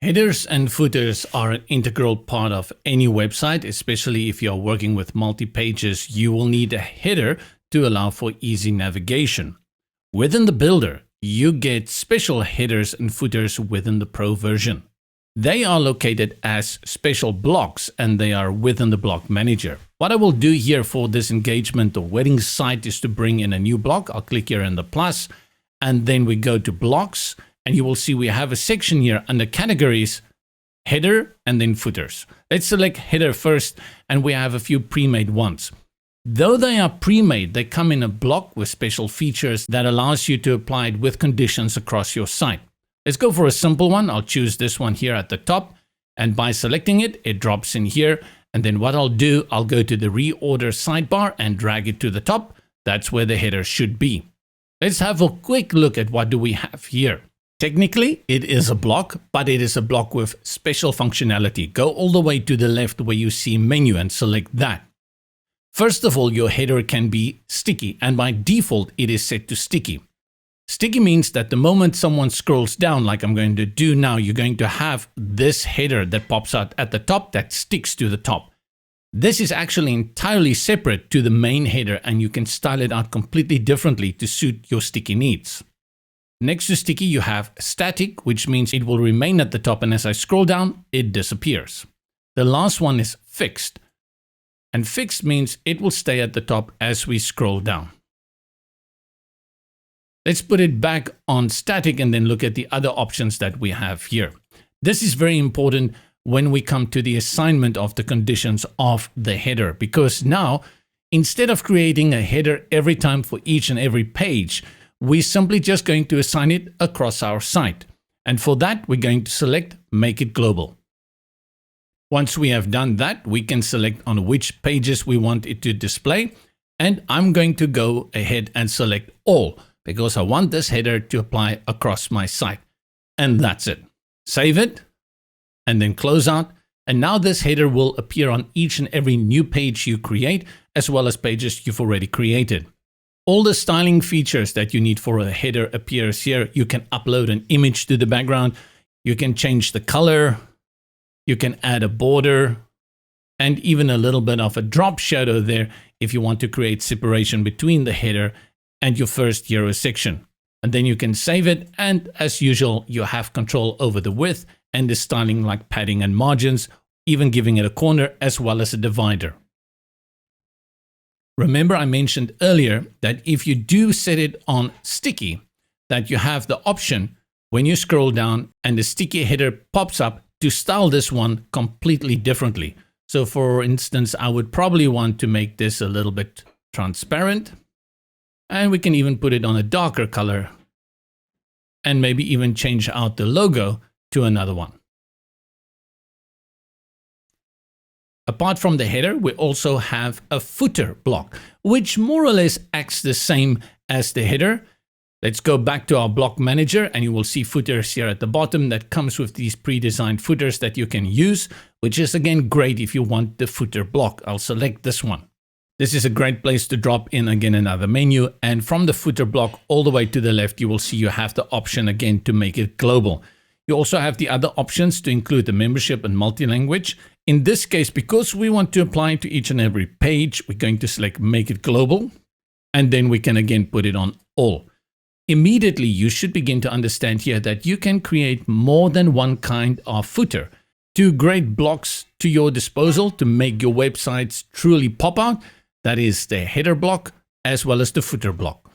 Headers and footers are an integral part of any website, especially if you're working with multi-pages. You will need a header to allow for easy navigation. Within the builder, you get special headers and footers within the Pro version. They are located as special blocks and they are within the block manager. What I will do here for this engagement or wedding site is to bring in a new block. I'll click here in the plus and then we go to blocks. And you will see we have a section here under categories, header, and then footers. Let's select header first, and we have a few pre-made ones. Though they are pre-made, they come in a block with special features that allows you to apply it with conditions across your site. Let's go for a simple one. I'll choose this one here at the top, and by selecting it, it drops in here. And then what I'll do, I'll go to the reorder sidebar and drag it to the top. That's where the header should be. Let's have a quick look at what do we have here. Technically, it is a block, but it is a block with special functionality. Go all the way to the left where you see menu and select that. First of all, your header can be sticky, and by default, it is set to sticky. Sticky means that the moment someone scrolls down, like I'm going to do now, you're going to have this header that pops out at the top that sticks to the top. This is actually entirely separate to the main header, and you can style it out completely differently to suit your sticky needs. Next to sticky, you have static, which means it will remain at the top, and as I scroll down, it disappears. The last one is fixed, and fixed means it will stay at the top as we scroll down. Let's put it back on static and then look at the other options that we have here. This is very important when we come to the assignment of the conditions of the header, because now, instead of creating a header every time for each and every page, we're simply just going to assign it across our site. And for that, we're going to select Make it Global. Once we have done that, we can select on which pages we want it to display. And I'm going to go ahead and select All, because I want this header to apply across my site. And that's it. Save it, and then close out. And now this header will appear on each and every new page you create, as well as pages you've already created. All the styling features that you need for a header appears here. You can upload an image to the background. You can change the color. You can add a border and even a little bit of a drop shadow there if you want to create separation between the header and your first hero section. And then you can save it. And as usual, you have control over the width and the styling like padding and margins, even giving it a corner as well as a divider. Remember, I mentioned earlier that if you do set it on sticky, that you have the option when you scroll down and the sticky header pops up to style this one completely differently. So for instance, I would probably want to make this a little bit transparent, and we can even put it on a darker color and maybe even change out the logo to another one. Apart from the header, we also have a footer block, which more or less acts the same as the header. Let's go back to our block manager and you will see footers here at the bottom that comes with these pre-designed footers that you can use, which is again great if you want the footer block. I'll select this one. This is a great place to drop in again another menu, and from the footer block all the way to the left, you will see you have the option again to make it global. You also have the other options to include the membership and multi-language. In this case, because we want to apply it to each and every page, we're going to select Make it Global, and then we can again put it on All. Immediately, you should begin to understand here that you can create more than one kind of footer. Two great blocks to your disposal to make your websites truly pop out. That is the header block as well as the footer block.